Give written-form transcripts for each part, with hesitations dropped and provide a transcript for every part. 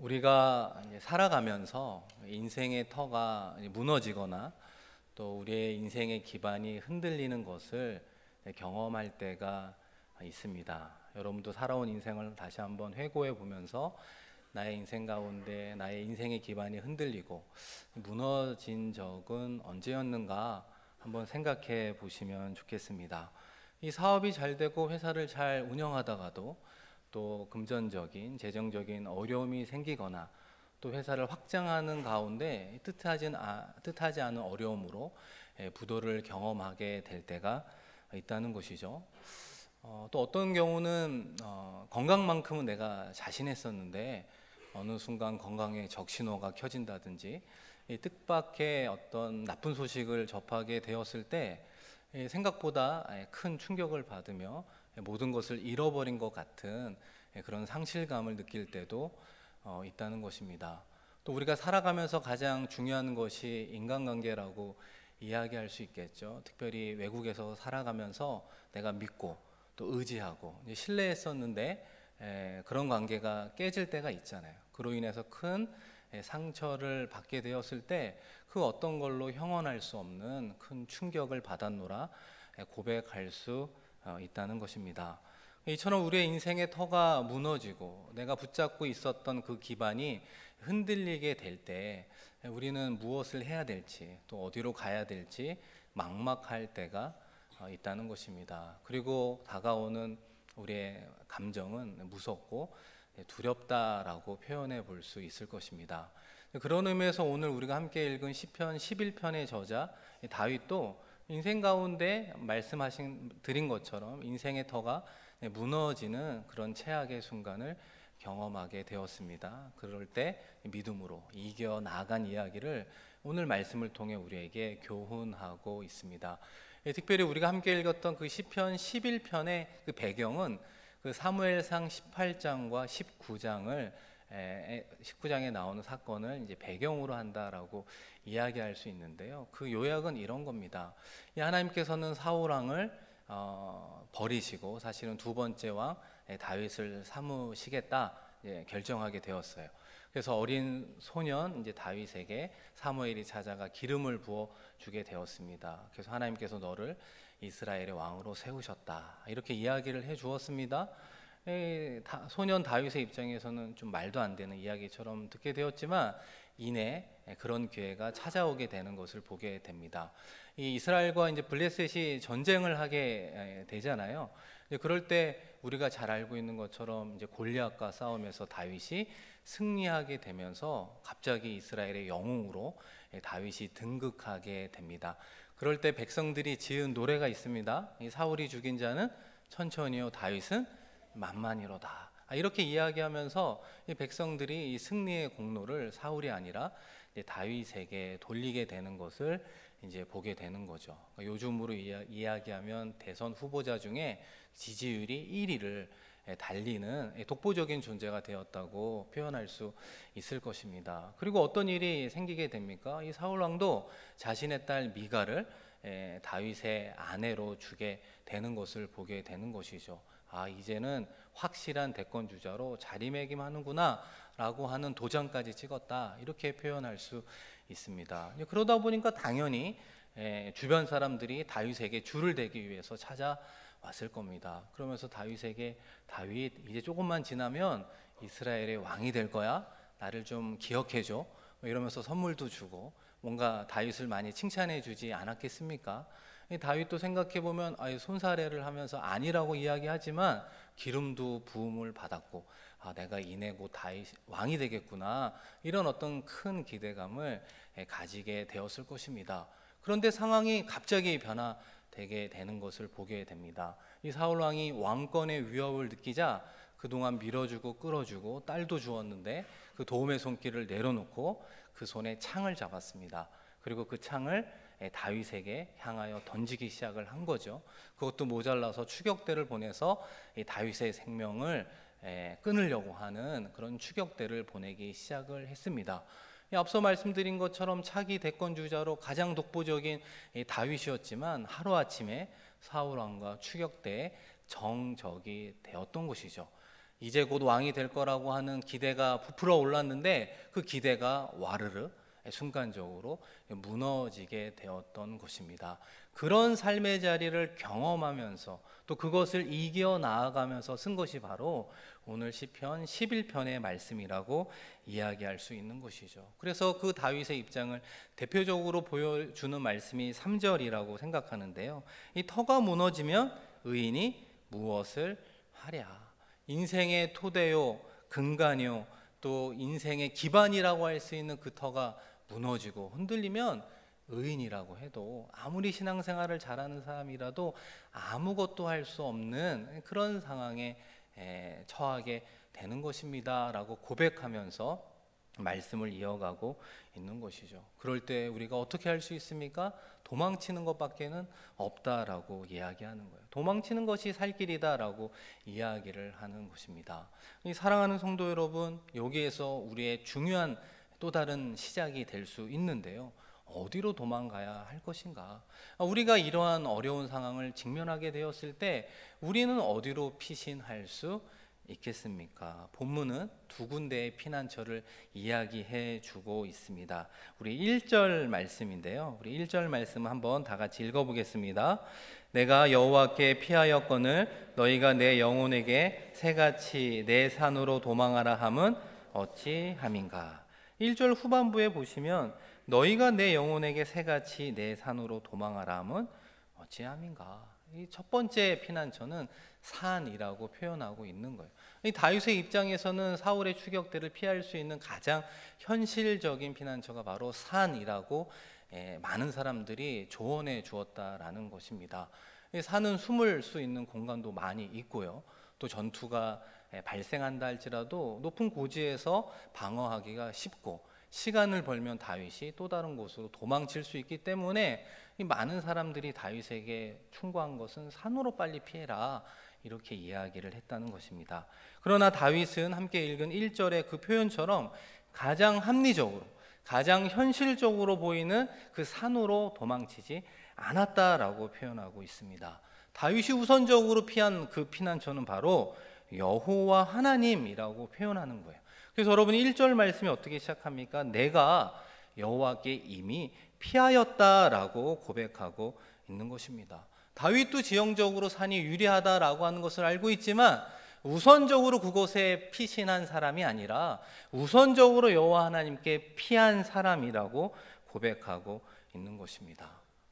우리가 이제 살아가면서 인생의 터가 무너지거나 또 우리의 인생의 기반이 흔들리는 것을 경험할 때가 있습니다. 여러분도 살아온 인생을 다시 한번 회고해 보면서 나의 인생 가운데 나의 인생의 기반이 흔들리고 무너진 적은 언제였는가 한번 생각해 보시면 좋겠습니다. 이 사업이 잘 되고 회사를 잘 운영하다가도 또 금전적인 재정적인 어려움이 생기거나 또 회사를 확장하는 가운데 뜻하지 않은 어려움으로 부도를 경험하게 될 때가 있다는 것이죠. 또 어떤 경우는 건강만큼은 내가 자신했었는데 어느 순간 건강에 적신호가 켜진다든지 이 뜻밖의 어떤 나쁜 소식을 접하게 되었을 때 생각보다 큰 충격을 받으며 모든 것을 잃어버린 것 같은 그런 상실감을 느낄 때도 있다는 것입니다. 또 우리가 살아가면서 가장 중요한 것이 인간관계라고 이야기할 수 있겠죠. 특별히 외국에서 살아가면서 내가 믿고 또 의지하고 신뢰했었는데 그런 관계가 깨질 때가 있잖아요. 그로 인해서 큰 상처를 받게 되었을 때 그 어떤 걸로 형언할 수 없는 큰 충격을 받았노라 고백할 수 있다는 것입니다. 이처럼 우리의 인생의 터가 무너지고 내가 붙잡고 있었던 그 기반이 흔들리게 될 때 우리는 무엇을 해야 될지 또 어디로 가야 될지 막막할 때가 있다는 것입니다. 그리고 다가오는 우리의 감정은 무섭고 두렵다라고 표현해 볼 수 있을 것입니다. 그런 의미에서 오늘 우리가 함께 읽은 시편 11편의 저자 다윗도 인생 가운데 드린 것처럼 인생의 터가 무너지는 그런 최악의 순간을 경험하게 되었습니다. 그럴 때 믿음으로 이겨 나간 이야기를 오늘 말씀을 통해 우리에게 교훈하고 있습니다. 특별히 우리가 함께 읽었던 그 시편 11편의 그 배경은 그 사무엘상 18장과 19장에 나오는 사건을 이제 배경으로 한다라고 이야기할 수 있는데요. 그 요약은 이런 겁니다. 하나님께서는 사울 왕을 버리시고 사실은 두 번째 왕 다윗을 삼으시겠다 결정하게 되었어요. 그래서 어린 소년 이제 다윗에게 사무엘이 찾아가 기름을 부어 주게 되었습니다. 그래서 하나님께서 너를 이스라엘의 왕으로 세우셨다 이렇게 이야기를 해 주었습니다. 소년 다윗의 입장에서는 좀 말도 안 되는 이야기처럼 듣게 되었지만 이내 그런 기회가 찾아오게 되는 것을 보게 됩니다. 이 이스라엘과 이제 블레셋이 전쟁을 하게 되잖아요. 그럴 때 우리가 잘 알고 있는 것처럼 이제 골리앗과 싸움에서 다윗이 승리하게 되면서 갑자기 이스라엘의 영웅으로 다윗이 등극하게 됩니다. 그럴 때 백성들이 지은 노래가 있습니다. 이 사울이 죽인 자는 천천히요 다윗은 만만히로다. 이렇게 이야기하면서 이 백성들이 이 승리의 공로를 사울이 아니라 다윗에게 돌리게 되는 것을 이제 보게 되는 거죠. 요즘으로 이야기하면 대선 후보자 중에 지지율이 1위를 달리는 독보적인 존재가 되었다고 표현할 수 있을 것입니다. 그리고 어떤 일이 생기게 됩니까? 이 사울 왕도 자신의 딸 미가를 다윗의 아내로 주게 되는 것을 보게 되는 것이죠. 이제는 확실한 대권 주자로 자리매김하는구나 라고 하는 도장까지 찍었다 이렇게 표현할 수 있습니다. 그러다 보니까 당연히 주변 사람들이 다윗에게 줄을 대기 위해서 찾아왔을 겁니다. 그러면서 다윗에게 다윗 이제 조금만 지나면 이스라엘의 왕이 될 거야. 나를 좀 기억해줘. 이러면서 선물도 주고 뭔가 다윗을 많이 칭찬해 주지 않았겠습니까? 다윗도 생각해보면 손사래를 하면서 아니라고 이야기하지만 기름도 부음을 받았고 내가 이내 곧 다윗 왕이 되겠구나 이런 어떤 큰 기대감을 가지게 되었을 것입니다. 그런데 상황이 갑자기 변화되게 되는 것을 보게 됩니다. 이 사울 왕이 왕권의 위협을 느끼자 그동안 밀어주고 끌어주고 딸도 주었는데 그 도움의 손길을 내려놓고 그 손에 창을 잡았습니다. 그리고 그 창을 다윗에게 향하여 던지기 시작을 한 거죠. 그것도 모자라서 추격대를 보내서 다윗의 생명을 끊으려고 하는 그런 추격대를 보내기 시작을 했습니다. 앞서 말씀드린 것처럼 차기 대권 주자로 가장 독보적인 다윗이었지만 하루아침에 사울 왕과 추격대의 정적이 되었던 것이죠. 이제 곧 왕이 될 거라고 하는 기대가 부풀어 올랐는데 그 기대가 와르르 순간적으로 무너지게 되었던 것입니다. 그런 삶의 자리를 경험하면서 또 그것을 이겨 나아가면서 쓴 것이 바로 오늘 시편 11편의 말씀이라고 이야기할 수 있는 것이죠. 그래서 그 다윗의 입장을 대표적으로 보여주는 말씀이 3절이라고 생각하는데요. 이 터가 무너지면 의인이 무엇을 하랴. 인생의 토대요, 근간요, 또 인생의 기반이라고 할 수 있는 그 터가 무너지고 흔들리면 의인이라고 해도 아무리 신앙생활을 잘하는 사람이라도 아무것도 할 수 없는 그런 상황에 처하게 되는 것입니다 라고 고백하면서 말씀을 이어가고 있는 것이죠. 그럴 때 우리가 어떻게 할 수 있습니까? 도망치는 것밖에는 없다라고 이야기하는 거예요. 도망치는 것이 살 길이다라고 이야기를 하는 것입니다. 사랑하는 성도 여러분, 여기에서 우리의 중요한 또 다른 시작이 될 수 있는데요. 어디로 도망가야 할 것인가? 우리가 이러한 어려운 상황을 직면하게 되었을 때 우리는 어디로 피신할 수 있겠습니까? 본문은 두 군데의 피난처를 이야기해 주고 있습니다. 우리 1절 말씀인데요. 우리 1절 말씀 한번 다 같이 읽어보겠습니다. 내가 여호와께 피하였거늘 너희가 내 영혼에게 새같이 내 산으로 도망하라 함은 어찌함인가? 1절 후반부에 보시면 너희가 내 영혼에게 새같이 내 산으로 도망하라 함은 어찌함인가? 이 첫 번째 피난처는 산이라고 표현하고 있는 거예요. 이 다윗의 입장에서는 사울의 추격대를 피할 수 있는 가장 현실적인 피난처가 바로 산이라고 많은 사람들이 조언해 주었다라는 것입니다. 산은 숨을 수 있는 공간도 많이 있고요. 또 전투가 발생한다 할지라도 높은 고지에서 방어하기가 쉽고 시간을 벌면 다윗이 또 다른 곳으로 도망칠 수 있기 때문에 이 많은 사람들이 다윗에게 충고한 것은 산으로 빨리 피해라 이렇게 이야기를 했다는 것입니다. 그러나 다윗은 함께 읽은 1절의 그 표현처럼 가장 합리적으로 가장 현실적으로 보이는 그 산으로 도망치지 않았다라고 표현하고 있습니다. 다윗이 우선적으로 피한 그 피난처는 바로 여호와 하나님이라고 표현하는 거예요. 그래서 여러분 1절 말씀이 어떻게 시작합니까? 내가 여호와께 이미 피하였다라고 고백하고 있는 것입니다. 다윗도 지형적으로 산이 유리하다라고 하는 것을 알고 있지만 우선적으로 그곳에 피신한 사람이 아니라 우선적으로 여호와 하나님께 피한 사람이라고 고백하고 있는 것입니다.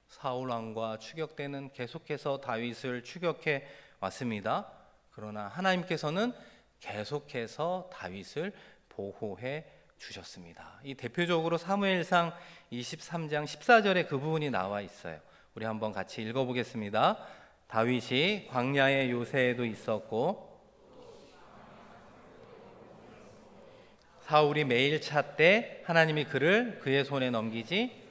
사울 왕과 추격대는 계속해서 다윗을 추격해 왔습니다. 그러나 하나님께서는 계속해서 다윗을 보호해 주셨습니다. 이 대표적으로 사무엘상 23장 14절에 그 부분이 나와 있어요. 우리 한번 같이 읽어보겠습니다. 다윗이 광야의 요새에도 있었고 사울이 매일 찾되 하나님이 그를 그의 손에 넘기지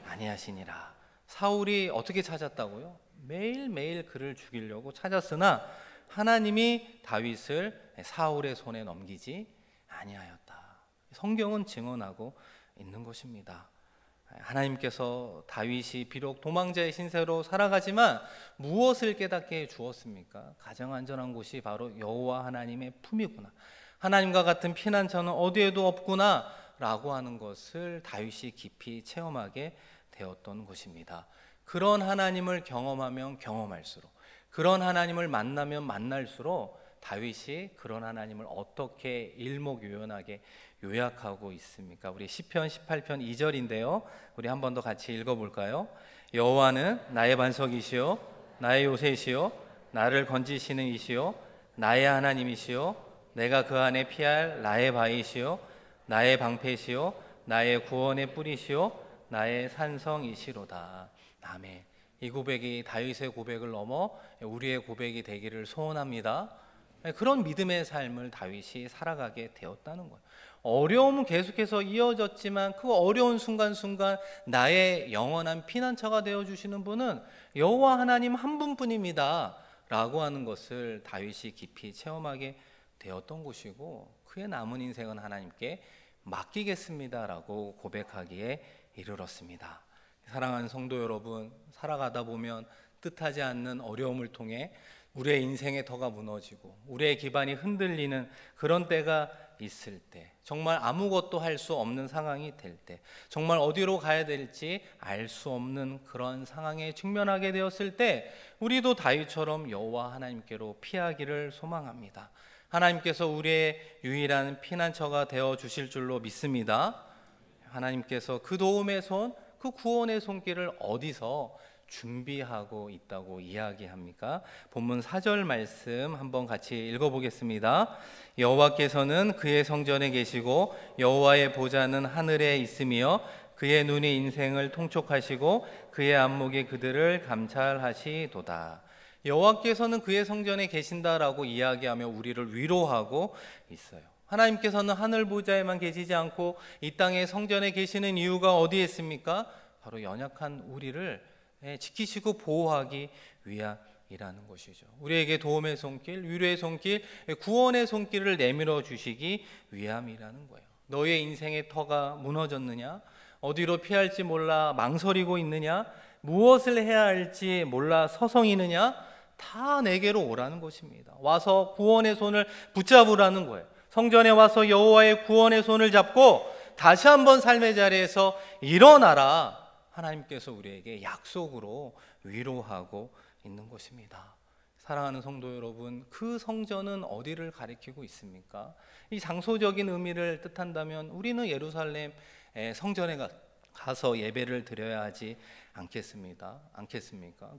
아니하시니라. 사울이 어떻게 찾았다고요? 매일매일 그를 죽이려고 찾았으나 하나님이 다윗을 사울의 손에 넘기지 아니하였다. 성경은 증언하고 있는 것입니다. 하나님께서 다윗이 비록 도망자의 신세로 살아가지만 무엇을 깨닫게 해 주었습니까? 가장 안전한 곳이 바로 여호와 하나님의 품이구나. 하나님과 같은 피난처는 어디에도 없구나 라고 하는 것을 다윗이 깊이 체험하게 되었던 것입니다. 그런 하나님을 경험하면 경험할수록, 그런 하나님을 만나면 만날수록 다윗이 그런 하나님을 어떻게 일목요연하게 요약하고 있습니까? 우리 시편 18편 2절인데요. 우리 한 번 더 같이 읽어볼까요? 여호와는 나의 반석이시요 나의 요새시요 나를 건지시는 이시요 나의 하나님이시요 내가 그 안에 피할 나의 바위시요 나의 방패시요 나의 구원의 뿌리시요 나의 산성이시로다. 아멘. 이 고백이 다윗의 고백을 넘어 우리의 고백이 되기를 소원합니다. 그런 믿음의 삶을 다윗이 살아가게 되었다는 거예요. 어려움은 계속해서 이어졌지만 그 어려운 순간순간 나의 영원한 피난처가 되어주시는 분은 여호와 하나님 한 분뿐입니다 라고 하는 것을 다윗이 깊이 체험하게 되었던 것이고 그의 남은 인생은 하나님께 맡기겠습니다 라고 고백하기에 이르렀습니다. 사랑하는 성도 여러분, 살아가다 보면 뜻하지 않는 어려움을 통해 우리의 인생의 터가 무너지고 우리의 기반이 흔들리는 그런 때가 있을 때, 정말 아무것도 할 수 없는 상황이 될 때, 정말 어디로 가야 될지 알 수 없는 그런 상황에 직면하게 되었을 때, 우리도 다윗처럼 여호와 하나님께로 피하기를 소망합니다. 하나님께서 우리의 유일한 피난처가 되어 주실 줄로 믿습니다. 하나님께서 그 도움의 손, 그 구원의 손길을 어디서 준비하고 있다고 이야기합니까? 본문 4절 말씀 한번 같이 읽어보겠습니다. 여호와께서는 그의 성전에 계시고 여호와의 보좌는 하늘에 있으며 그의 눈이 인생을 통촉하시고 그의 안목이 그들을 감찰하시도다. 여호와께서는 그의 성전에 계신다라고 이야기하며 우리를 위로하고 있어요. 하나님께서는 하늘 보좌에만 계시지 않고 이 땅의 성전에 계시는 이유가 어디에 있습니까? 바로 연약한 우리를 지키시고 보호하기 위함이라는 것이죠. 우리에게 도움의 손길, 위로의 손길, 구원의 손길을 내밀어 주시기 위함이라는 거예요. 너의 인생의 터가 무너졌느냐? 어디로 피할지 몰라 망설이고 있느냐? 무엇을 해야 할지 몰라 서성이느냐? 다 내게로 오라는 것입니다. 와서 구원의 손을 붙잡으라는 거예요. 성전에 와서 여호와의 구원의 손을 잡고 다시 한번 삶의 자리에서 일어나라. 하나님께서 우리에게 약속으로 위로하고 있는 것입니다. 사랑하는 성도 여러분, 그 성전은 어디를 가리키고 있습니까? 이 장소적인 의미를 뜻한다면 우리는 예루살렘 성전에 가서 예배를 드려야 하지 않겠습니까?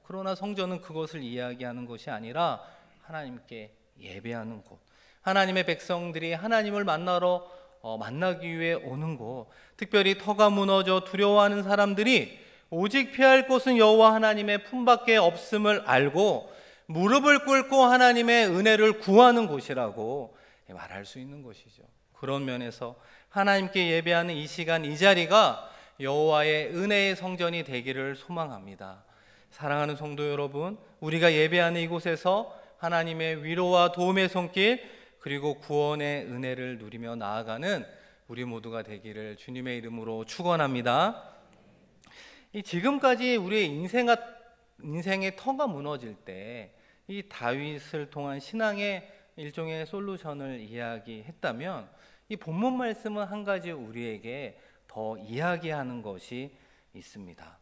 그러나 성전은 그것을 이야기하는 것이 아니라 하나님께 예배하는 곳, 하나님의 백성들이 하나님을 만나기 위해 오는 곳, 특별히 터가 무너져 두려워하는 사람들이 오직 피할 곳은 여호와 하나님의 품밖에 없음을 알고 무릎을 꿇고 하나님의 은혜를 구하는 곳이라고 말할 수 있는 것이죠. 그런 면에서 하나님께 예배하는 이 시간, 이 자리가 여호와의 은혜의 성전이 되기를 소망합니다. 사랑하는 성도 여러분, 우리가 예배하는 이곳에서 하나님의 위로와 도움의 손길, 그리고 구원의 은혜를 누리며 나아가는 우리 모두가 되기를 주님의 이름으로 축원합니다. 지금까지 우리의 인생의 터가 무너질 때 이 다윗을 통한 신앙의 일종의 솔루션을 이야기했다면, 이 본문 말씀은 한 가지 우리에게 더 이야기하는 것이 있습니다.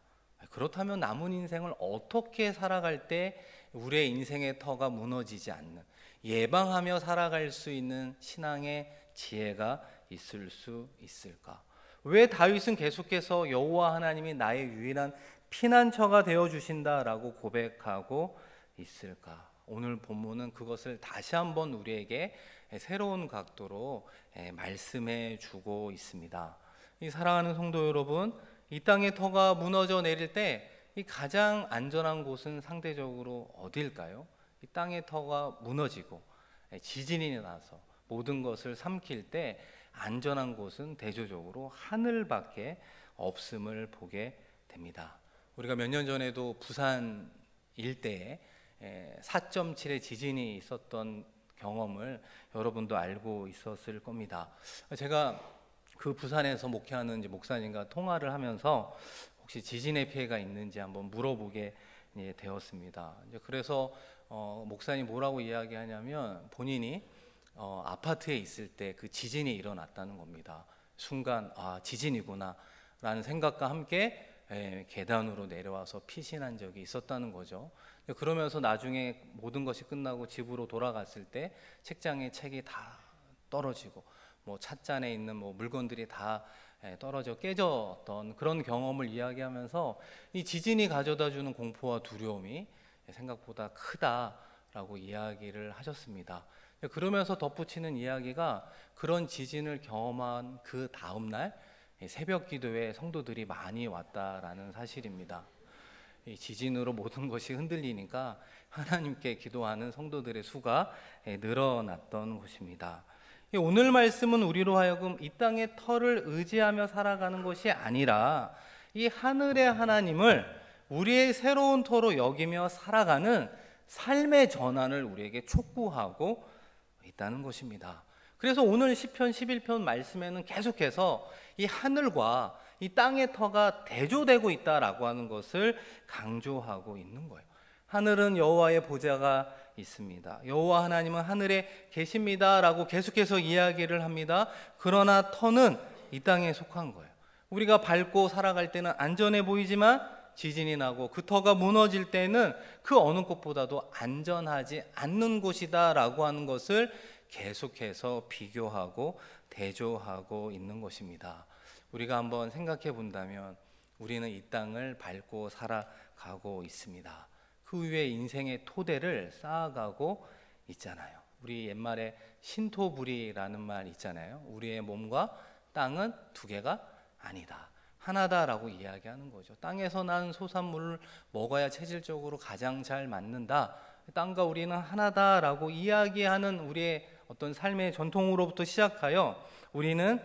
그렇다면 남은 인생을 어떻게 살아갈 때 우리의 인생의 터가 무너지지 않는, 예방하며 살아갈 수 있는 신앙의 지혜가 있을 수 있을까? 왜 다윗은 계속해서 여호와 하나님이 나의 유일한 피난처가 되어 주신다라고 고백하고 있을까? 오늘 본문은 그것을 다시 한번 우리에게 새로운 각도로 말씀해 주고 있습니다. 이 사랑하는 성도 여러분, 이 땅의 터가 무너져 내릴 때 이 가장 안전한 곳은 상대적으로 어디일까요? 이 땅의 터가 무너지고 지진이 나서 모든 것을 삼킬 때 안전한 곳은 대조적으로 하늘밖에 없음을 보게 됩니다. 우리가 몇 년 전에도 부산 일대에 4.7의 지진이 있었던 경험을 여러분도 알고 있었을 겁니다. 제가 그 부산에서 목회하는 목사님과 통화를 하면서 혹시 지진의 피해가 있는지 한번 물어보게 되었습니다. 그래서 목사님 뭐라고 이야기하냐면 본인이 아파트에 있을 때 그 지진이 일어났다는 겁니다. 순간 지진이구나 라는 생각과 함께 계단으로 내려와서 피신한 적이 있었다는 거죠. 그러면서 나중에 모든 것이 끝나고 집으로 돌아갔을 때 책장에 책이 다 떨어지고 찻잔에 있는 물건들이 다 떨어져 깨졌던 그런 경험을 이야기하면서 이 지진이 가져다주는 공포와 두려움이 생각보다 크다라고 이야기를 하셨습니다. 그러면서 덧붙이는 이야기가 그런 지진을 경험한 그 다음 날 새벽 기도에 성도들이 많이 왔다라는 사실입니다. 이 지진으로 모든 것이 흔들리니까 하나님께 기도하는 성도들의 수가 늘어났던 것입니다. 오늘 말씀은 우리로 하여금 이 땅의 터를 의지하며 살아가는 것이 아니라 이 하늘의 하나님을 우리의 새로운 터로 여기며 살아가는 삶의 전환을 우리에게 촉구하고 있다는 것입니다. 그래서 오늘 시편 11편 말씀에는 계속해서 이 하늘과 이 땅의 터가 대조되고 있다라고 하는 것을 강조하고 있는 거예요. 하늘은 여호와의 보좌가 있습니다. 여호와 하나님은 하늘에 계십니다라고 계속해서 이야기를 합니다. 그러나 터는 이 땅에 속한 거예요. 우리가 밟고 살아갈 때는 안전해 보이지만 지진이 나고 그 터가 무너질 때는 그 어느 곳보다도 안전하지 않는 곳이다라고 하는 것을 계속해서 비교하고 대조하고 있는 것입니다. 우리가 한번 생각해 본다면 우리는 이 땅을 밟고 살아가고 있습니다. 그 위에 인생의 토대를 쌓아가고 있잖아요. 우리 옛말에 신토부리라는 말 있잖아요. 우리의 몸과 땅은 두 개가 아니다, 하나다라고 이야기하는 거죠. 땅에서 난 소산물을 먹어야 체질적으로 가장 잘 맞는다. 땅과 우리는 하나다라고 이야기하는 우리의 어떤 삶의 전통으로부터 시작하여 우리는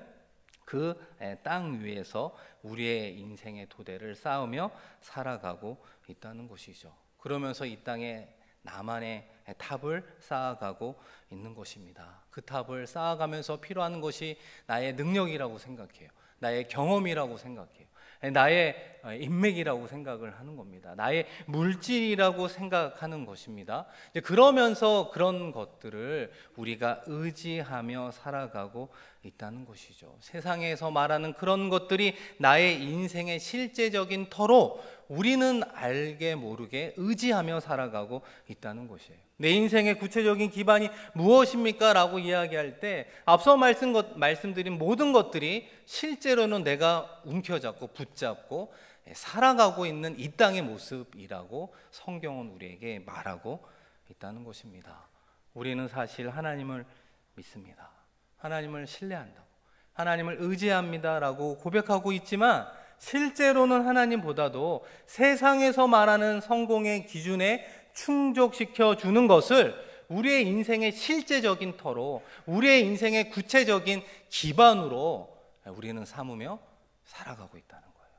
그 땅 위에서 우리의 인생의 토대를 쌓으며 살아가고 있다는 것이죠. 그러면서 이 땅에 나만의 탑을 쌓아가고 있는 것입니다. 그 탑을 쌓아가면서 필요한 것이 나의 능력이라고 생각해요. 나의 경험이라고 생각해요. 나의 인맥이라고 생각을 하는 겁니다. 나의 물질이라고 생각하는 것입니다. 그러면서 그런 것들을 우리가 의지하며 살아가고 있다는 것이죠. 세상에서 말하는 그런 것들이 나의 인생의 실제적인 터로 우리는 알게 모르게 의지하며 살아가고 있다는 것이에요. 내 인생의 구체적인 기반이 무엇입니까? 라고 이야기할 때 앞서 말씀드린 모든 것들이 실제로는 내가 움켜잡고 붙잡고 살아가고 있는 이 땅의 모습이라고 성경은 우리에게 말하고 있다는 것입니다. 우리는 사실 하나님을 믿습니다. 하나님을 신뢰한다고, 하나님을 의지합니다라고 고백하고 있지만 실제로는 하나님보다도 세상에서 말하는 성공의 기준에 충족시켜 주는 것을 우리의 인생의 실제적인 터로, 우리의 인생의 구체적인 기반으로 우리는 삼으며 살아가고 있다는 거예요.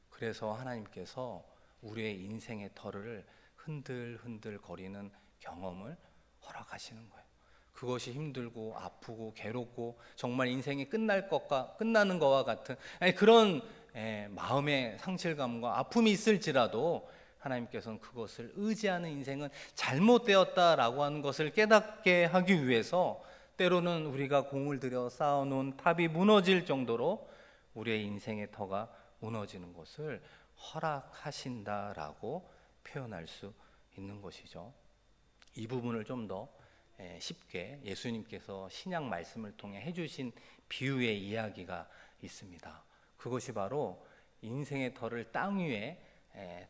그래서 하나님께서 우리의 인생의 터를 흔들흔들 거리는 경험을 허락하시는 거예요. 그것이 힘들고 아프고 괴롭고 정말 인생이 끝나는 것과 같은 그런 마음의 상실감과 아픔이 있을지라도 하나님께서는 그것을 의지하는 인생은 잘못되었다라고 하는 것을 깨닫게 하기 위해서 때로는 우리가 공을 들여 쌓아놓은 탑이 무너질 정도로 우리의 인생의 터가 무너지는 것을 허락하신다라고 표현할 수 있는 것이죠. 이 부분을 좀 더 쉽게 예수님께서 신약 말씀을 통해 해주신 비유의 이야기가 있습니다. 그것이 바로 인생의 터를 땅 위에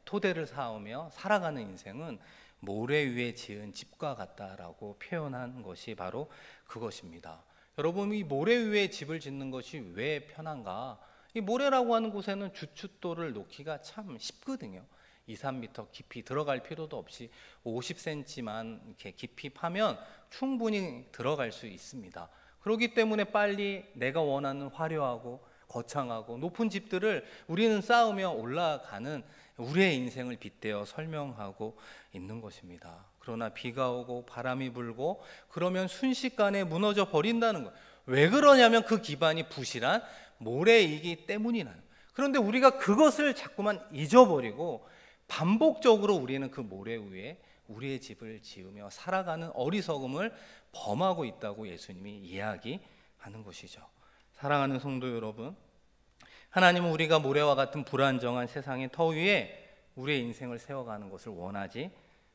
토대를 쌓으며 살아가는 인생은 모래 위에 지은 집과 같다라고 표현한 것이 바로 그것입니다. 여러분, 이 모래 위에 집을 짓는 것이 왜 편한가? 이 모래라고 하는 곳에는 주춧돌을 놓기가 참 쉽거든요. 2, 3m 깊이 들어갈 필요도 없이 50cm만 이렇게 깊이 파면 충분히 들어갈 수 있습니다. 그렇기 때문에 빨리 내가 원하는 화려하고 거창하고 높은 집들을 우리는 쌓으며 올라가는 우리의 인생을 빗대어 설명하고 있는 것입니다. 그러나 비가 오고 바람이 불고 그러면 순식간에 무너져 버린다는 거예요. 왜 그러냐면 그 기반이 부실한 모래이기 때문이라는 거예요. 그런데 우리가 그것을 자꾸만 잊어버리고 반복적으로 우리는 그 모래 위에 우리의 집을 지으며 살아가는 어리석음을 범하고 있다고 예수님이 이야기하는 것이죠. 사랑하는 성도 여러분, 하나님은 우리가 모래와 같은 불안정한 세상의 터 위에 우리의 인생을 세워가는 것을 원하지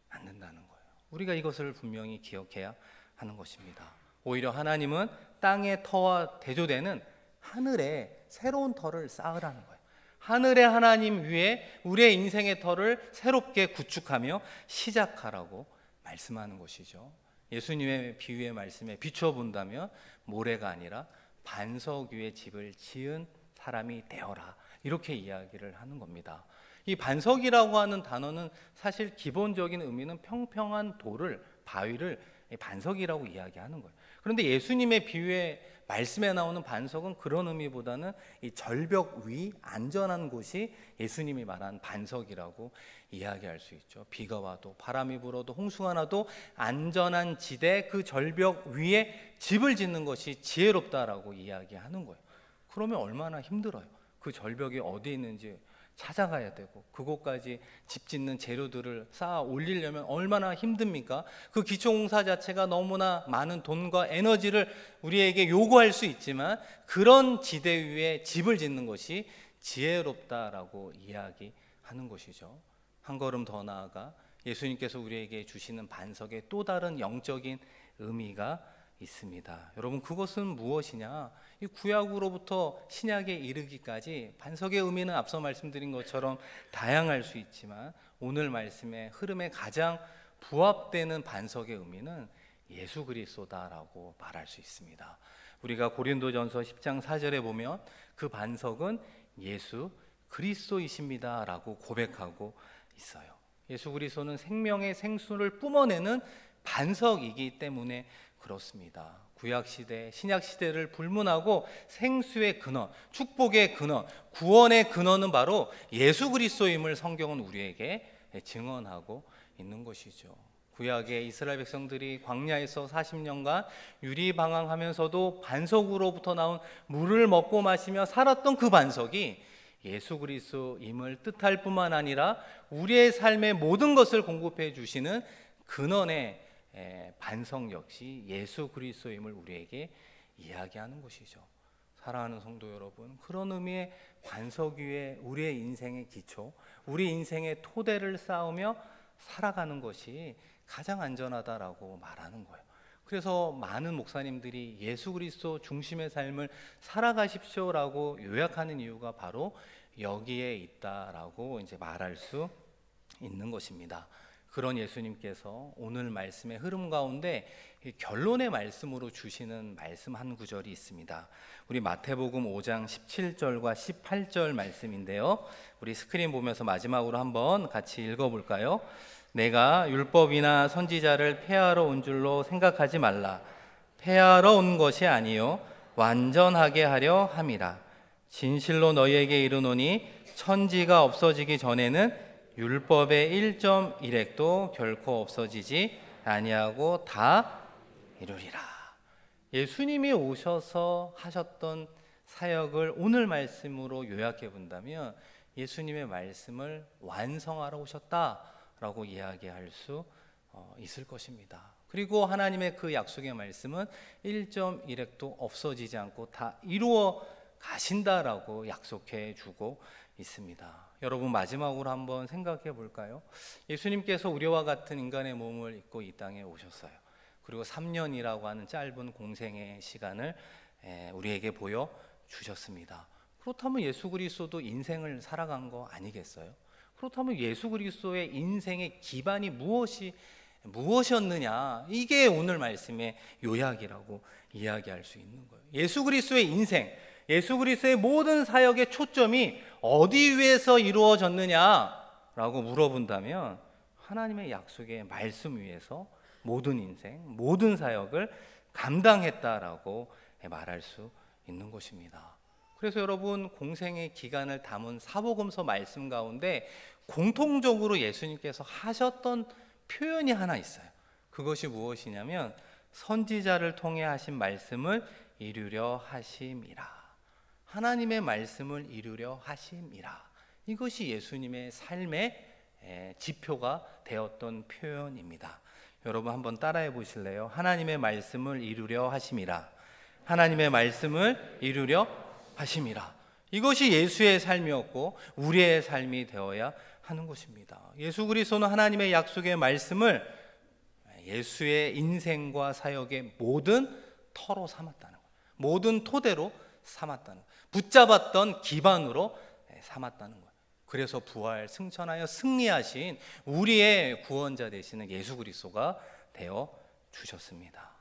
않는다는 거예요. 우리가 이것을 분명히 기억해야 하는 것입니다. 오히려 하나님은 땅의 터와 대조되는 하늘에 새로운 터를 쌓으라는 거예요. 하늘의 하나님 위에 우리의 인생의 터를 새롭게 구축하며 시작하라고 말씀하는 것이죠. 예수님의 비유의 말씀에 비추어 본다면 모래가 아니라 반석 위에 집을 지은 사람이 되어라, 이렇게 이야기를 하는 겁니다. 이 반석이라고 하는 단어는 사실 기본적인 의미는 평평한 돌을, 바위를 반석이라고 이야기하는 거예요. 그런데 예수님의 비유의 말씀에 나오는 반석은 그런 의미보다는 이 절벽 위 안전한 곳이 예수님이 말한 반석이라고 이야기할 수 있죠. 비가 와도 바람이 불어도 홍수가 나도 안전한 지대, 그 절벽 위에 집을 짓는 것이 지혜롭다라고 이야기하는 거예요. 그러면 얼마나 힘들어요. 그 절벽이 어디 있는지 찾아가야 되고 그곳까지 집 짓는 재료들을 쌓아 올리려면 얼마나 힘듭니까? 그 기초공사 자체가 너무나 많은 돈과 에너지를 우리에게 요구할 수 있지만 그런 지대 위에 집을 짓는 것이 지혜롭다라고 이야기하는 것이죠. 한 걸음 더 나아가 예수님께서 우리에게 주시는 반석에 또 다른 영적인 의미가 있습니다. 여러분, 그것은 무엇이냐? 이 구약으로부터 신약에 이르기까지 반석의 의미는 앞서 말씀드린 것처럼 다양할 수 있지만 오늘 말씀의 흐름에 가장 부합되는 반석의 의미는 예수 그리스도다라고 말할 수 있습니다. 우리가 고린도전서 10장 4절에 보면 그 반석은 예수 그리스도이십니다라고 고백하고 있어요. 예수 그리스도는 생명의 생수를 뿜어내는 반석이기 때문에 그렇습니다. 구약 시대, 신약 시대를 불문하고 생수의 근원, 축복의 근원, 구원의 근원은 바로 예수 그리스도임을 성경은 우리에게 증언하고 있는 것이죠. 구약의 이스라엘 백성들이 광야에서 40년간 유리방황하면서도 반석으로부터 나온 물을 먹고 마시며 살았던 그 반석이 예수 그리스도임을 뜻할 뿐만 아니라 우리의 삶의 모든 것을 공급해 주시는 근원의 반석 역시 예수 그리스도임을 우리에게 이야기하는 것이죠. 사랑하는 성도 여러분, 그런 의미의 반석 위에 우리의 인생의 기초, 우리 인생의 토대를 쌓으며 살아가는 것이 가장 안전하다라고 말하는 거예요. 그래서 많은 목사님들이 예수 그리스도 중심의 삶을 살아가십시오라고 요약하는 이유가 바로 여기에 있다라고 이제 말할 수 있는 것입니다. 그런 예수님께서 오늘 말씀의 흐름 가운데 결론의 말씀으로 주시는 말씀 한 구절이 있습니다. 우리 마태복음 5장 17절과 18절 말씀인데요. 우리 스크린 보면서 마지막으로 한번 같이 읽어볼까요? 내가 율법이나 선지자를 폐하러 온 줄로 생각하지 말라. 폐하러 온 것이 아니요 완전하게 하려 함이라. 진실로 너희에게 이르노니 천지가 없어지기 전에는 율법의 1.1획도 결코 없어지지 아니하고 다 이루리라. 예수님이 오셔서 하셨던 사역을 오늘 말씀으로 요약해 본다면 예수님의 말씀을 완성하러 오셨다라고 이야기할 수 있을 것입니다. 그리고 하나님의 그 약속의 말씀은 1.1획도 없어지지 않고 다 이루어 가신다라고 약속해 주고 있습니다. 여러분, 마지막으로 한번 생각해 볼까요? 예수님께서 우리와 같은 인간의 몸을 입고 이 땅에 오셨어요. 그리고 3년이라고 하는 짧은 공생의 시간을 우리에게 보여주셨습니다. 그렇다면 예수 그리스도도 인생을 살아간 거 아니겠어요? 그렇다면 예수 그리스도의 인생의 기반이 무엇이었느냐? 이게 오늘 말씀의 요약이라고 이야기할 수 있는 거예요. 예수 그리스도의 인생, 예수 그리스도의 모든 사역의 초점이 어디 위에서 이루어졌느냐라고 물어본다면 하나님의 약속의 말씀 위에서 모든 인생, 모든 사역을 감당했다라고 말할 수 있는 것입니다. 그래서 여러분, 공생의 기간을 담은 사복음서 말씀 가운데 공통적으로 예수님께서 하셨던 표현이 하나 있어요. 그것이 무엇이냐면 선지자를 통해 하신 말씀을 이루려 하심이라. 하나님의 말씀을 이루려 하심이라. 이것이 예수님의 삶의 지표가 되었던 표현입니다. 여러분 한번 따라해 보실래요? 하나님의 말씀을 이루려 하심이라. 하나님의 말씀을 이루려 하심이라. 이것이 예수의 삶이었고 우리의 삶이 되어야 하는 것입니다. 예수 그리스도는 하나님의 약속의 말씀을 예수의 인생과 사역의 모든 터로 삼았다는 거예요. 모든 토대로 삼았다는 거예요. 붙잡았던 기반으로 삼았다는 거예요. 그래서 부활, 승천하여 승리하신 우리의 구원자 되시는 예수 그리스도가 되어 주셨습니다.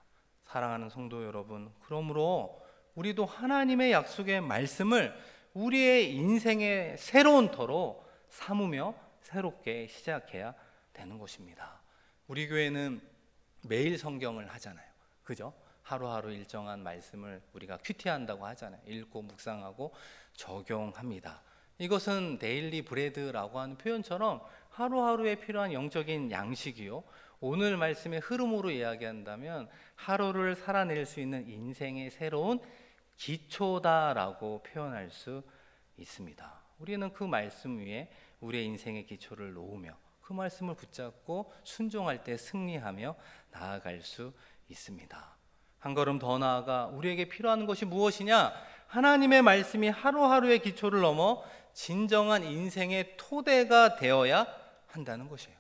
사랑하는 성도 여러분, 그러므로 우리도 하나님의 약속의 말씀을 우리의 인생의 새로운 터로 삼으며 새롭게 시작해야 되는 것입니다. 우리 교회는 매일 성경을 하잖아요. 그죠? 하루하루 일정한 말씀을 우리가 큐티한다고 하잖아요. 읽고 묵상하고 적용합니다. 이것은 데일리 브레드라고 하는 표현처럼 하루하루에 필요한 영적인 양식이요, 오늘 말씀의 흐름으로 이야기한다면 하루를 살아낼 수 있는 인생의 새로운 기초다라고 표현할 수 있습니다. 우리는 그 말씀 위에 우리의 인생의 기초를 놓으며 그 말씀을 붙잡고 순종할 때 승리하며 나아갈 수 있습니다. 한 걸음 더 나아가 우리에게 필요한 것이 무엇이냐? 하나님의 말씀이 하루하루의 기초를 넘어 진정한 인생의 토대가 되어야 한다는 것이에요.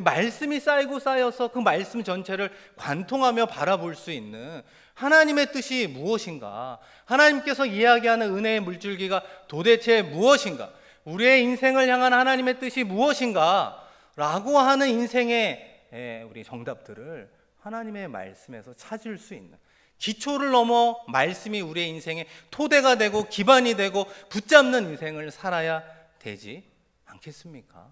말씀이 쌓이고 쌓여서 그 말씀 전체를 관통하며 바라볼 수 있는 하나님의 뜻이 무엇인가? 하나님께서 이야기하는 은혜의 물줄기가 도대체 무엇인가? 우리의 인생을 향한 하나님의 뜻이 무엇인가? 라고 하는 인생의 우리 정답들을 하나님의 말씀에서 찾을 수 있는, 기초를 넘어 말씀이 우리의 인생의 토대가 되고 기반이 되고 붙잡는 인생을 살아야 되지 않겠습니까?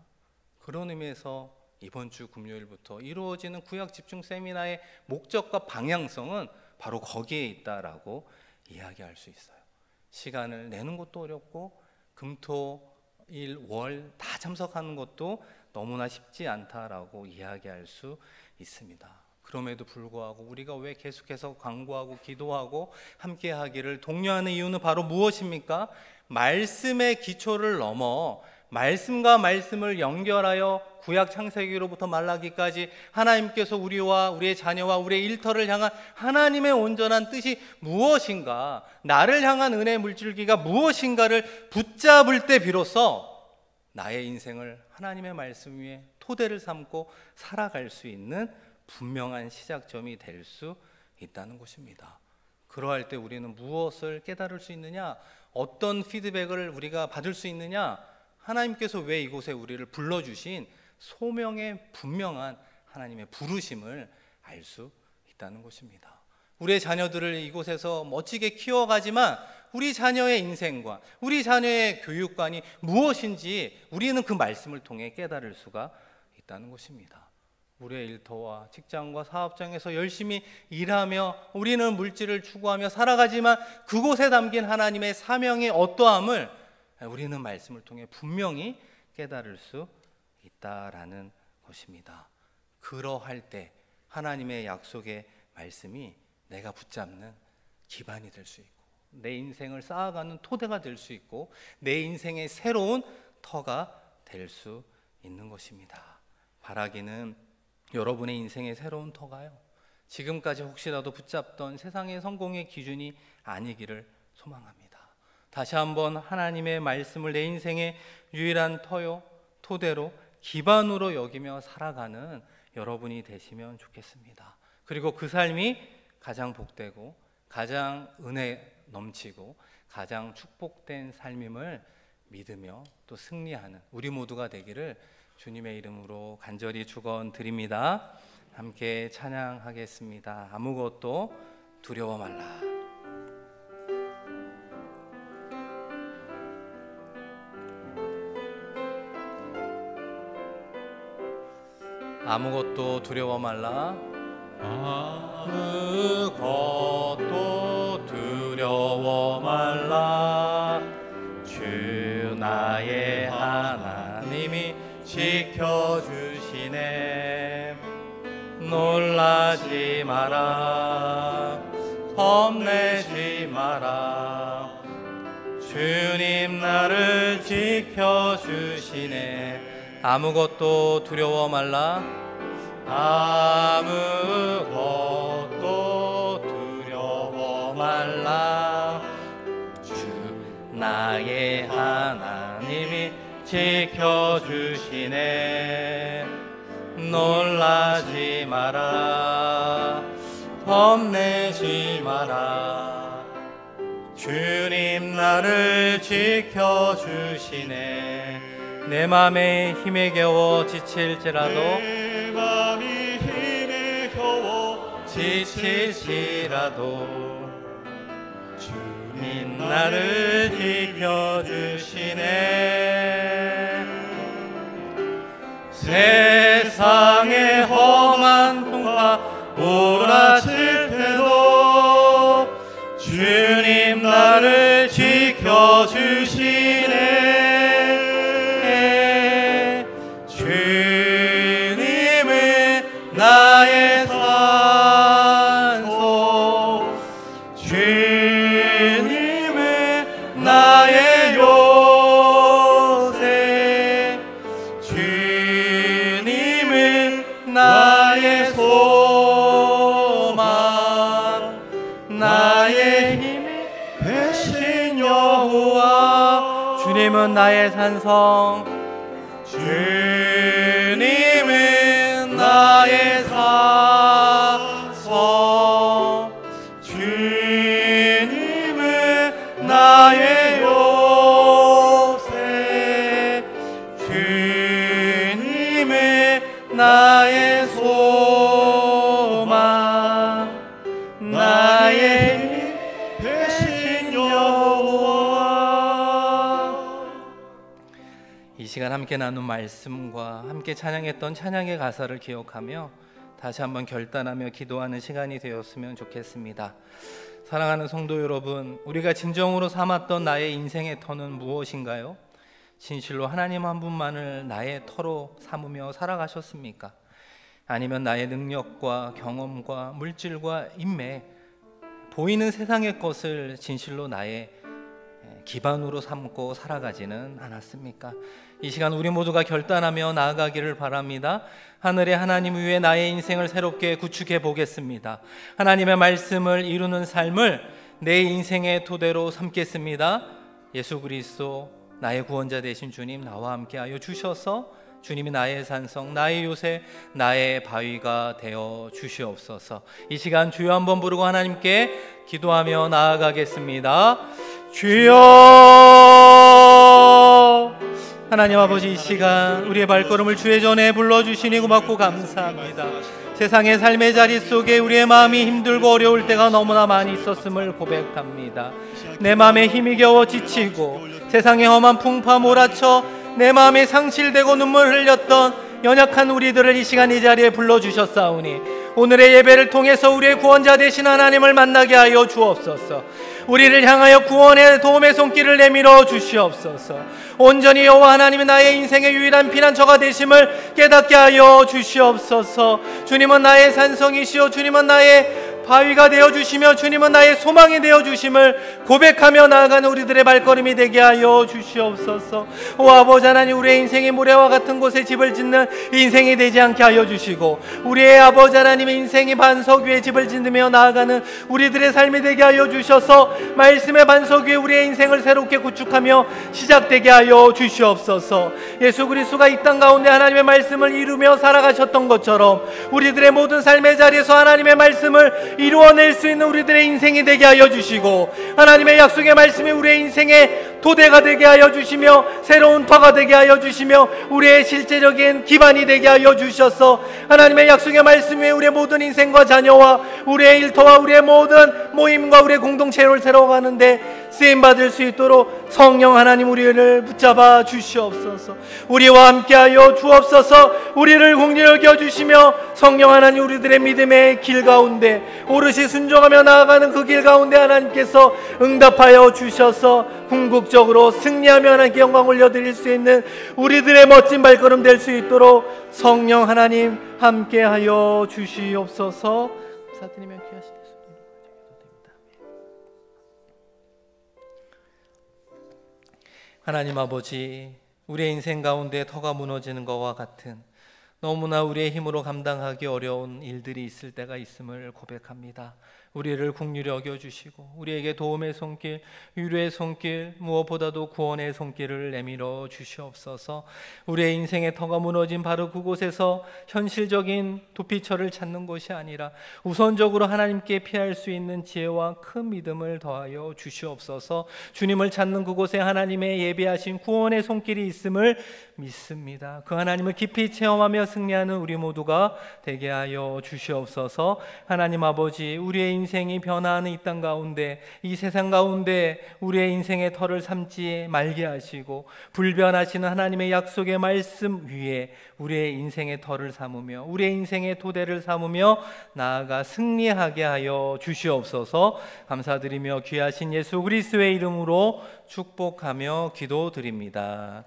그런 의미에서 이번 주 금요일부터 이루어지는 구약 집중 세미나의 목적과 방향성은 바로 거기에 있다라고 이야기할 수 있어요. 시간을 내는 것도 어렵고 금토일 월 다 참석하는 것도 너무나 쉽지 않다라고 이야기할 수 있습니다. 그럼에도 불구하고 우리가 왜 계속해서 간구하고 기도하고 함께하기를 독려하는 이유는 바로 무엇입니까? 말씀의 기초를 넘어 말씀과 말씀을 연결하여 구약 창세기로부터 말라기까지 하나님께서 우리와 우리의 자녀와 우리의 일터를 향한 하나님의 온전한 뜻이 무엇인가, 나를 향한 은혜의 물줄기가 무엇인가를 붙잡을 때 비로소 나의 인생을 하나님의 말씀 위에 토대를 삼고 살아갈 수 있는 분명한 시작점이 될 수 있다는 것입니다. 그러할 때 우리는 무엇을 깨달을 수 있느냐? 어떤 피드백을 우리가 받을 수 있느냐? 하나님께서 왜 이곳에 우리를 불러주신 소명의 분명한 하나님의 부르심을 알 수 있다는 것입니다. 우리의 자녀들을 이곳에서 멋지게 키워가지만 우리 자녀의 인생관, 우리 자녀의 교육관이 무엇인지 우리는 그 말씀을 통해 깨달을 수가 있다는 것입니다. 우리의 일터와 직장과 사업장에서 열심히 일하며 우리는 물질을 추구하며 살아가지만 그곳에 담긴 하나님의 사명의 어떠함을 우리는 말씀을 통해 분명히 깨달을 수 있다라는 것입니다. 그러할 때 하나님의 약속의 말씀이 내가 붙잡는 기반이 될 수 있고 내 인생을 쌓아가는 토대가 될 수 있고 내 인생의 새로운 터가 될 수 있는 것입니다. 바라기는 여러분의 인생의 새로운 터가요, 지금까지 혹시라도 붙잡던 세상의 성공의 기준이 아니기를 소망합니다. 다시 한번 하나님의 말씀을 내 인생의 유일한 터요, 토대로, 기반으로 여기며 살아가는 여러분이 되시면 좋겠습니다. 그리고 그 삶이 가장 복되고 가장 은혜 넘치고 가장 축복된 삶임을 믿으며 또 승리하는 우리 모두가 되기를 주님의 이름으로 간절히 축원드립니다. 함께 찬양하겠습니다. 아무것도 두려워 말라. 아무것도 두려워 말라. 아무것도 두려워 말라. 주 나의 하나님이 지켜주시네. 놀라지 마라. 겁내지 마라. 주님 나를 지켜주시네. 아무것도 두려워 말라. 아무것도 두려워 말라. 주 나의 하나님이 지켜주시네. 놀라지 마라. 겁내지 마라. 주님 나를 지켜주시네. 내 맘에 힘에 겨워 지칠지라도 내 맘이 힘에 겨워 지칠지라도 주님 나를 지켜주시네. 세상의 험한 풍파 몰아칠 때도 주님 나를 지켜주시네. 주님은 나의 산소, 주님은 나의 요새, 되신 여호와 주님은 나의 산성, 주님은 나의 산성 주님은 나의 요새 주님은 나의 소망 나의 힘 되신 여호와. 이 시간 함께 나눈 말씀과 함께 찬양했던 찬양의 가사를 기억하며 다시 한번 결단하며 기도하는 시간이 되었으면 좋겠습니다. 사랑하는 성도 여러분, 우리가 진정으로 삼았던 나의 인생의 터는 무엇인가요? 진실로 하나님 한 분만을 나의 터로 삼으며 살아가셨습니까? 아니면 나의 능력과 경험과 물질과 인맥, 보이는 세상의 것을 진실로 나의 기반으로 삼고 살아가지는 않았습니까? 이 시간 우리 모두가 결단하며 나아가기를 바랍니다. 하늘의 하나님 위에 나의 인생을 새롭게 구축해 보겠습니다. 하나님의 말씀을 이루는 삶을 내 인생의 토대로 삼겠습니다. 예수 그리스도 나의 구원자 되신 주님, 나와 함께하여 주셔서 주님이 나의 산성, 나의 요새, 나의 바위가 되어 주시옵소서. 이 시간 주여 한번 부르고 하나님께 기도하며 나아가겠습니다. 주여, 하나님 아버지, 이 시간 우리의 발걸음을 주의 전에 불러주시니 고맙고 감사합니다. 세상의 삶의 자리 속에 우리의 마음이 힘들고 어려울 때가 너무나 많이 있었음을 고백합니다. 내 마음에 힘이 겨워 지치고 세상의 험한 풍파 몰아쳐 내 마음에 상실되고 눈물 흘렸던 연약한 우리들을 이 시간 이 자리에 불러주셨사오니 오늘의 예배를 통해서 우리의 구원자 되신 하나님을 만나게 하여 주옵소서. 우리를 향하여 구원의 도움의 손길을 내밀어 주시옵소서. 온전히 여호와 하나님이 나의 인생의 유일한 피난처가 되심을 깨닫게 하여 주시옵소서. 주님은 나의 산성이시오, 주님은 나의 바위가 되어주시며 주님은 나의 소망이 되어주심을 고백하며 나아가는 우리들의 발걸음이 되게 하여 주시옵소서. 오 아버지 하나님, 우리의 인생이 모래와 같은 곳에 집을 짓는 인생이 되지 않게 하여 주시고 우리의 아버지 하나님의 인생이 반석 위에 집을 짓으며 나아가는 우리들의 삶이 되게 하여 주셔서 말씀의 반석 위에 우리의 인생을 새롭게 구축하며 시작되게 하여 주시옵소서. 예수 그리스도가 이 땅 가운데 하나님의 말씀을 이루며 살아가셨던 것처럼 우리들의 모든 삶의 자리에서 하나님의 말씀을 이루어낼 수 있는 우리들의 인생이 되게 하여 주시고 하나님의 약속의 말씀이 우리의 인생의 토대가 되게 하여 주시며 새로운 터가 되게 하여 주시며 우리의 실제적인 기반이 되게 하여 주셔서 하나님의 약속의 말씀이 우리의 모든 인생과 자녀와 우리의 일터와 우리의 모든 모임과 우리의 공동체를 세워가는데 쓰임받을 수 있도록 성령 하나님 우리를 붙잡아 주시옵소서. 우리와 함께하여 주옵소서. 우리를 긍휼히 여겨주시며 성령 하나님 우리들의 믿음의 길 가운데 오롯이 순종하며 나아가는 그 길 가운데 하나님께서 응답하여 주셔서 궁극적으로 승리하며 하나님께 영광 올려드릴 수 있는 우리들의 멋진 발걸음 될 수 있도록 성령 하나님 함께하여 주시옵소서. 감사드리며 귀하신 예수님 기도드립니다. 하나님 아버지, 우리의 인생 가운데 터가 무너지는 것과 같은 너무나 우리의 힘으로 감당하기 어려운 일들이 있을 때가 있음을 고백합니다. 우리를 긍휼히 여겨주시고 우리에게 도움의 손길, 위로의 손길, 무엇보다도 구원의 손길을 내밀어 주시옵소서. 우리의 인생의 터가 무너진 바로 그곳에서 현실적인 도피처를 찾는 것이 아니라 우선적으로 하나님께 피할 수 있는 지혜와 큰 믿음을 더하여 주시옵소서. 주님을 찾는 그곳에 하나님의 예비하신 구원의 손길이 있음을 믿습니다. 그 하나님을 깊이 체험하며 승리하는 우리 모두가 되게 하여 주시옵소서. 하나님 아버지, 우리의 인생이 변화하는 이 땅 가운데, 이 세상 가운데 우리의 인생의 터를 삼지 말게 하시고 불변하시는 하나님의 약속의 말씀 위에 우리의 인생의 터를 삼으며 우리의 인생의 토대를 삼으며 나아가 승리하게 하여 주시옵소서. 감사드리며 귀하신 예수 그리스도의 이름으로 축복하며 기도드립니다.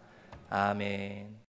아멘.